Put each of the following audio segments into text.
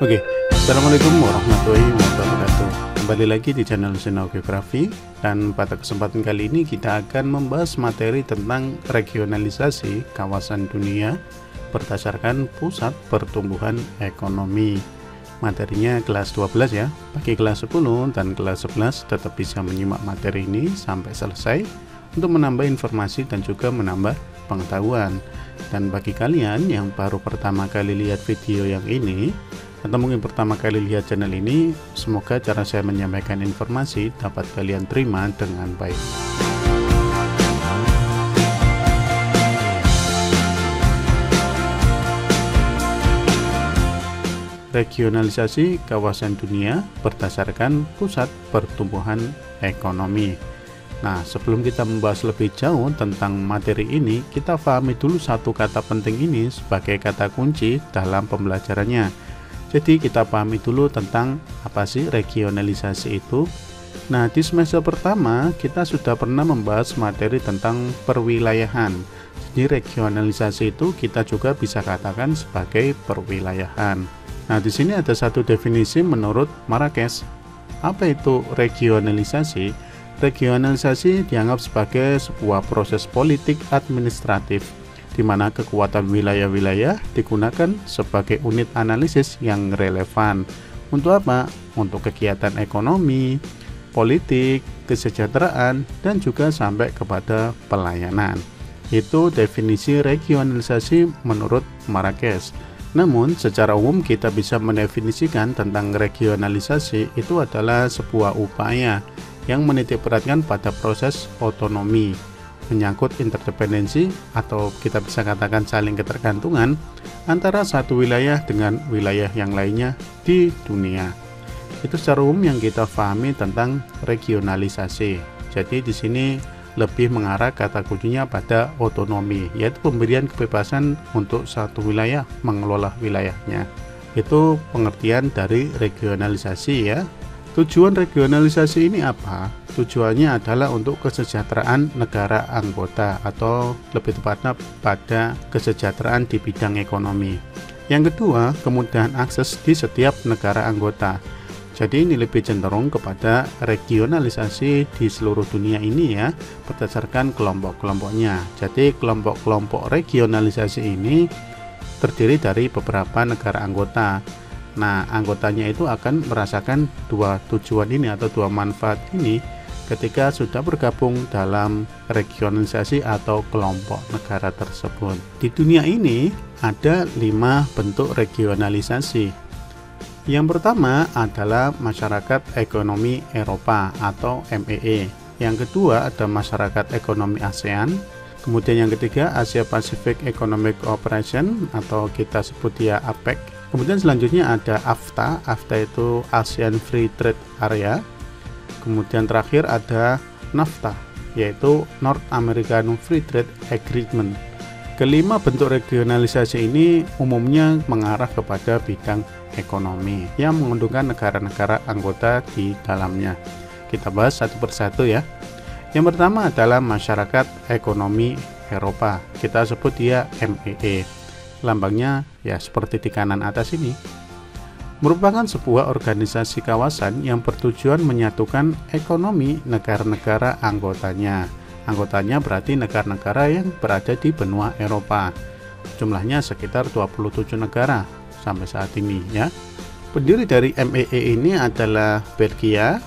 Oke, Assalamualaikum warahmatullahi wabarakatuh. Kembali lagi di channel Zeno Geografi, dan pada kesempatan kali ini kita akan membahas materi tentang regionalisasi kawasan dunia berdasarkan pusat pertumbuhan ekonomi. Materinya kelas 12 ya. Bagi kelas 10 dan kelas 11 tetap bisa menyimak materi ini sampai selesai untuk menambah informasi dan juga menambah pengetahuan. Dan bagi kalian yang baru pertama kali lihat video yang ini, atau mungkin pertama kali lihat channel ini, semoga cara saya menyampaikan informasi dapat kalian terima dengan baik. Regionalisasi kawasan dunia berdasarkan pusat pertumbuhan ekonomi. Nah, sebelum kita membahas lebih jauh tentang materi ini, kita pahami dulu satu kata penting ini sebagai kata kunci dalam pembelajarannya. Jadi kita pahami dulu tentang apa sih regionalisasi itu. Nah, di semester pertama kita sudah pernah membahas materi tentang perwilayahan. Jadi regionalisasi itu kita juga bisa katakan sebagai perwilayahan. Nah, di sini ada satu definisi menurut Marrakesh. Apa itu regionalisasi? Regionalisasi dianggap sebagai sebuah proses politik administratif di mana kekuatan wilayah-wilayah digunakan sebagai unit analisis yang relevan. Untuk apa? Untuk kegiatan ekonomi, politik, kesejahteraan, dan juga sampai kepada pelayanan. Itu definisi regionalisasi menurut Marrakesh. Namun, secara umum kita bisa mendefinisikan tentang regionalisasi itu adalah sebuah upaya yang menitikberatkan pada proses otonomi, menyangkut interdependensi atau kita bisa katakan saling ketergantungan antara satu wilayah dengan wilayah yang lainnya di dunia. Itu secara umum yang kita pahami tentang regionalisasi. Jadi di sini lebih mengarah kata kuncinya pada otonomi, yaitu pemberian kebebasan untuk satu wilayah mengelola wilayahnya. Itu pengertian dari regionalisasi ya. Tujuan regionalisasi ini apa? Tujuannya adalah untuk kesejahteraan negara anggota, atau lebih tepatnya pada kesejahteraan di bidang ekonomi. Yang kedua, kemudahan akses di setiap negara anggota. Jadi ini lebih cenderung kepada regionalisasi di seluruh dunia ini ya, berdasarkan kelompok-kelompoknya. Jadi kelompok-kelompok regionalisasi ini terdiri dari beberapa negara anggota. Nah, anggotanya itu akan merasakan dua tujuan ini atau dua manfaat ini ketika sudah bergabung dalam regionalisasi atau kelompok negara tersebut. Di dunia ini ada 5 bentuk regionalisasi. Yang pertama adalah Masyarakat Ekonomi Eropa atau MEE. Yang kedua ada Masyarakat Ekonomi ASEAN. Kemudian yang ketiga Asia Pacific Economic Cooperation atau kita sebut dia APEC. Kemudian selanjutnya ada AFTA. AFTA itu ASEAN Free Trade Area. Kemudian terakhir ada NAFTA, yaitu North American Free Trade Agreement. Kelima bentuk regionalisasi ini umumnya mengarah kepada bidang ekonomi yang menguntungkan negara-negara anggota di dalamnya. Kita bahas satu persatu ya. Yang pertama adalah Masyarakat Ekonomi Eropa. Kita sebut dia MEE. Lambangnya ya seperti di kanan atas ini. Merupakan sebuah organisasi kawasan yang bertujuan menyatukan ekonomi negara-negara anggotanya. Anggotanya berarti negara-negara yang berada di benua Eropa. Jumlahnya sekitar 27 negara sampai saat ini ya. Pendiri dari MEE ini adalah Belgia,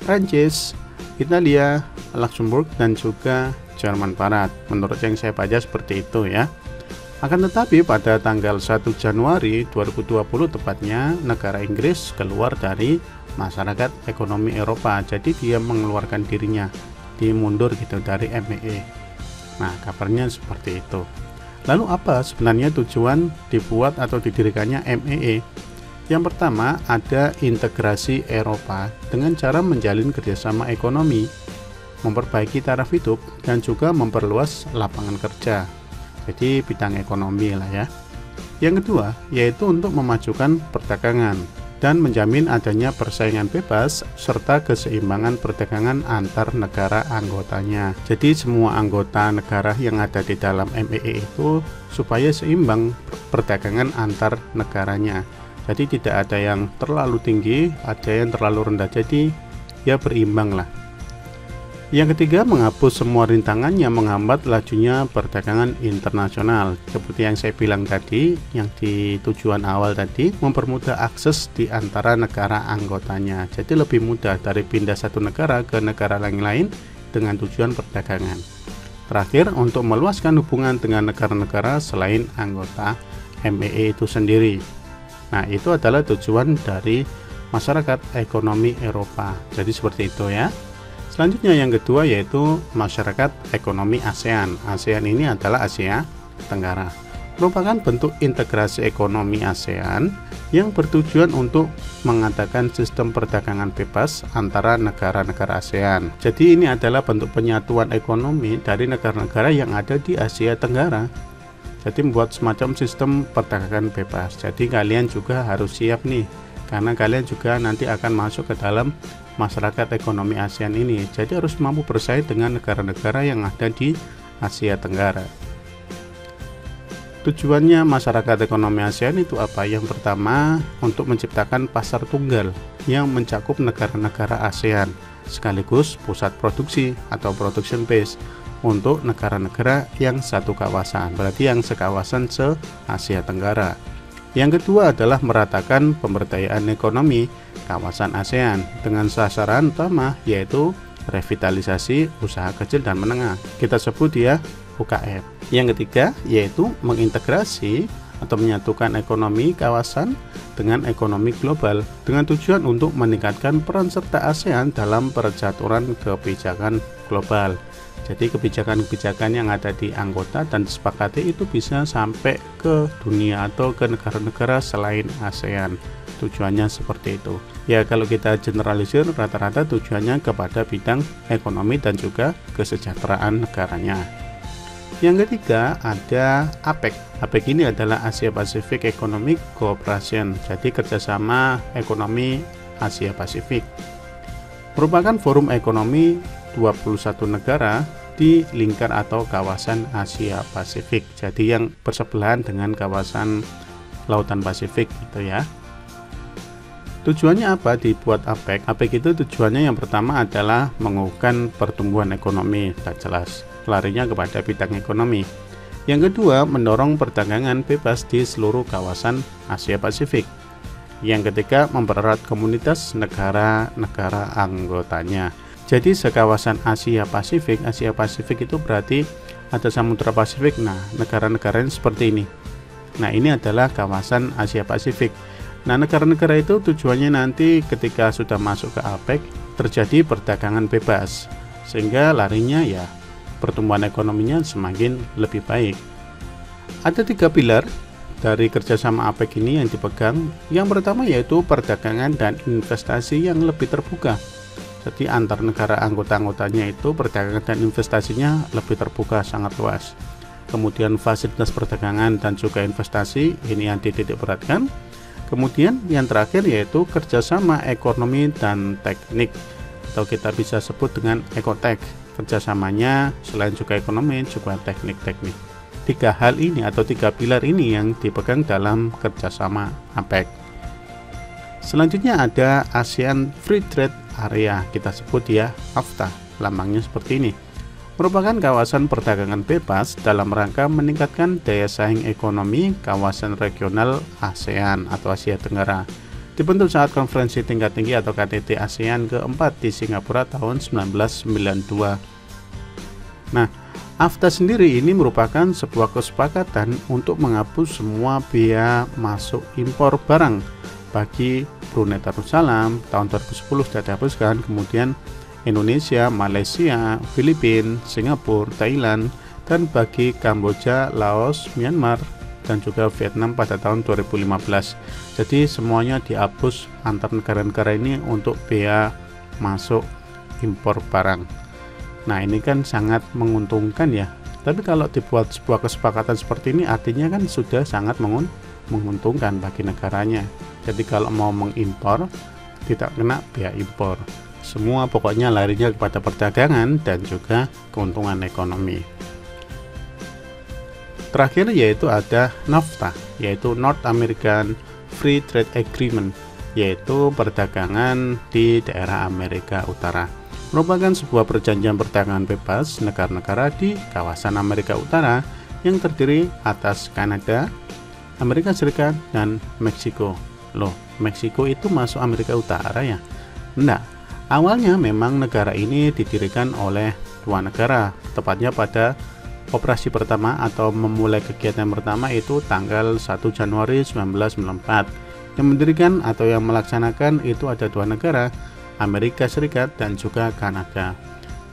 Prancis, Italia, Luxembourg, dan juga Jerman Barat. Menurut yang saya baca seperti itu ya. Akan tetapi pada tanggal 1 Januari 2020 tepatnya, negara Inggris keluar dari Masyarakat Ekonomi Eropa. Jadi dia mengeluarkan dirinya, dia mundur gitu dari MEE. Nah, kabarnya seperti itu. Lalu apa sebenarnya tujuan dibuat atau didirikannya MEE? Yang pertama ada integrasi Eropa dengan cara menjalin kerjasama ekonomi, memperbaiki taraf hidup, dan juga memperluas lapangan kerja. Jadi bidang ekonomi lah ya. Yang kedua yaitu untuk memajukan perdagangan dan menjamin adanya persaingan bebas serta keseimbangan perdagangan antar negara anggotanya. Jadi semua anggota negara yang ada di dalam MEE itu supaya seimbang perdagangan antar negaranya. Jadi tidak ada yang terlalu tinggi, ada yang terlalu rendah, jadi ya berimbang lah. Yang ketiga, menghapus semua rintangan yang menghambat lajunya perdagangan internasional. Seperti yang saya bilang tadi, yang di tujuan awal tadi, mempermudah akses di antara negara anggotanya. Jadi lebih mudah dari pindah satu negara ke negara lain dengan tujuan perdagangan. Terakhir, untuk meluaskan hubungan dengan negara-negara selain anggota MEE itu sendiri. Nah, itu adalah tujuan dari masyarakat ekonomi Eropa. Jadi seperti itu ya. Selanjutnya yang kedua yaitu masyarakat ekonomi ASEAN. ASEAN ini adalah Asia Tenggara. Merupakan bentuk integrasi ekonomi ASEAN yang bertujuan untuk mengadakan sistem perdagangan bebas antara negara-negara ASEAN. Jadi ini adalah bentuk penyatuan ekonomi dari negara-negara yang ada di Asia Tenggara. Jadi membuat semacam sistem perdagangan bebas. Jadi kalian juga harus siap nih, karena kalian juga nanti akan masuk ke dalam masyarakat ekonomi ASEAN ini. Jadi harus mampu bersaing dengan negara-negara yang ada di Asia Tenggara. Tujuannya masyarakat ekonomi ASEAN itu apa? Yang pertama, untuk menciptakan pasar tunggal yang mencakup negara-negara ASEAN sekaligus pusat produksi atau production base untuk negara-negara yang satu kawasan, berarti yang sekawasan se-Asia Tenggara. Yang kedua adalah meratakan pemberdayaan ekonomi kawasan ASEAN dengan sasaran utama yaitu revitalisasi usaha kecil dan menengah. Kita sebut ya UKM. Yang ketiga yaitu mengintegrasi atau menyatukan ekonomi kawasan dengan ekonomi global dengan tujuan untuk meningkatkan peran serta ASEAN dalam percaturan kebijakan global. Jadi kebijakan-kebijakan yang ada di anggota dan disepakati itu bisa sampai ke dunia atau ke negara-negara selain ASEAN. Tujuannya seperti itu. Ya kalau kita generalisir rata-rata tujuannya kepada bidang ekonomi dan juga kesejahteraan negaranya. Yang ketiga ada APEC. APEC ini adalah Asia Pacific Economic Cooperation. Jadi kerjasama ekonomi Asia Pasifik. Merupakan forum ekonomi 21 negara di lingkar atau kawasan Asia Pasifik. Jadi yang bersebelahan dengan kawasan Lautan Pasifik gitu ya. Tujuannya apa dibuat APEC? APEC itu tujuannya yang pertama adalah mengukuhkan pertumbuhan ekonomi, tak jelas. Larinya kepada bidang ekonomi. Yang kedua, mendorong perdagangan bebas di seluruh kawasan Asia Pasifik. Yang ketiga, mempererat komunitas negara-negara anggotanya. Jadi sekawasan Asia Pasifik itu berarti ada Samudra Pasifik. Nah, negara-negara ini seperti ini. Nah, ini adalah kawasan Asia Pasifik. Nah, negara-negara itu tujuannya nanti ketika sudah masuk ke APEC terjadi perdagangan bebas. Sehingga larinya ya pertumbuhan ekonominya semakin lebih baik. Ada 3 pilar dari kerjasama APEC ini yang dipegang. Yang pertama yaitu perdagangan dan investasi yang lebih terbuka. Jadi antar negara anggota-anggotanya itu perdagangan dan investasinya lebih terbuka, sangat luas. Kemudian fasilitas perdagangan dan juga investasi ini yang dititik beratkan. Kemudian yang terakhir yaitu kerjasama ekonomi dan teknik atau kita bisa sebut dengan ekotek. Kerjasamanya selain juga ekonomi juga teknik-teknik. 3 hal ini atau 3 pilar ini yang dipegang dalam kerjasama APEC. Selanjutnya ada ASEAN Free Trade Area, kita sebut ya AFTA, lambangnya seperti ini. Merupakan kawasan perdagangan bebas dalam rangka meningkatkan daya saing ekonomi kawasan regional ASEAN atau Asia Tenggara. Dibentuk saat konferensi tingkat tinggi atau KTT ASEAN keempat di Singapura tahun 1992. Nah, AFTA sendiri ini merupakan sebuah kesepakatan untuk menghapus semua biaya masuk impor barang bagi Brunei Darussalam tahun 2010 sudah dihapuskan, kemudian Indonesia, Malaysia, Filipina, Singapura, Thailand, dan bagi Kamboja, Laos, Myanmar, dan juga Vietnam pada tahun 2015. Jadi semuanya dihapus antar negara-negara ini untuk biaya masuk impor barang. Nah ini kan sangat menguntungkan ya. Tapi kalau dibuat sebuah kesepakatan seperti ini artinya kan sudah sangat menguntungkan bagi negaranya. Jadi kalau mau mengimpor tidak kena biaya impor. Semua pokoknya larinya kepada perdagangan dan juga keuntungan ekonomi. Terakhir yaitu ada NAFTA, yaitu North American Free Trade Agreement, yaitu perdagangan di daerah Amerika Utara. Merupakan sebuah perjanjian perdagangan bebas negara-negara di kawasan Amerika Utara yang terdiri atas Kanada, Amerika Serikat, dan Meksiko. Loh, Meksiko itu masuk Amerika Utara ya? Enggak. Awalnya memang negara ini didirikan oleh dua negara, tepatnya pada operasi pertama atau memulai kegiatan pertama itu tanggal 1 Januari 1994. Yang mendirikan atau yang melaksanakan itu ada dua negara, Amerika Serikat dan juga Kanada.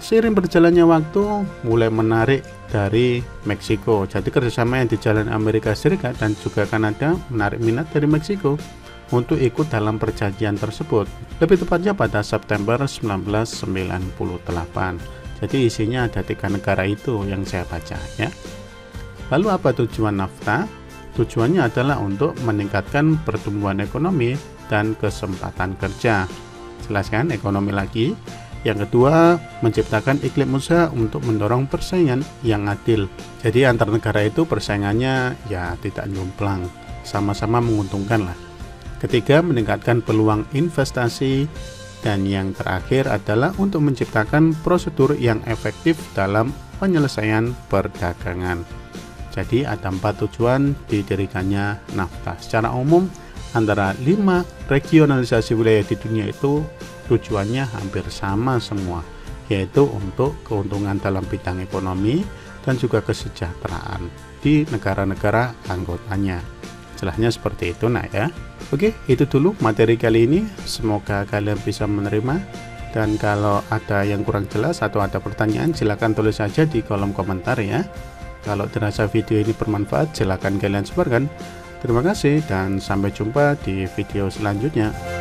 Seiring berjalannya waktu mulai menarik dari Meksiko. Jadi kerjasama yang dijalani Amerika Serikat dan juga Kanada menarik minat dari Meksiko untuk ikut dalam perjanjian tersebut. Lebih tepatnya pada September 1998. Jadi isinya ada 3 negara itu yang saya baca ya. Lalu apa tujuan NAFTA? Tujuannya adalah untuk meningkatkan pertumbuhan ekonomi dan kesempatan kerja. Jelaskan ekonomi lagi. Yang kedua, menciptakan iklim usaha untuk mendorong persaingan yang adil. Jadi antar negara itu persaingannya ya tidak jomplang, sama-sama menguntungkan lah. Ketiga, meningkatkan peluang investasi. Dan yang terakhir adalah untuk menciptakan prosedur yang efektif dalam penyelesaian perdagangan. Jadi ada 4 tujuan didirikannya NAFTA. Secara umum antara 5 regionalisasi wilayah di dunia itu tujuannya hampir sama semua, yaitu untuk keuntungan dalam bidang ekonomi dan juga kesejahteraan di negara-negara anggotanya. Jelasnya seperti itu ya. Oke, itu dulu materi kali ini. Semoga kalian bisa menerima. Dan kalau ada yang kurang jelas atau ada pertanyaan, silahkan tulis saja di kolom komentar ya. Kalau dirasa video ini bermanfaat, silahkan kalian sebarkan. Terima kasih dan sampai jumpa di video selanjutnya.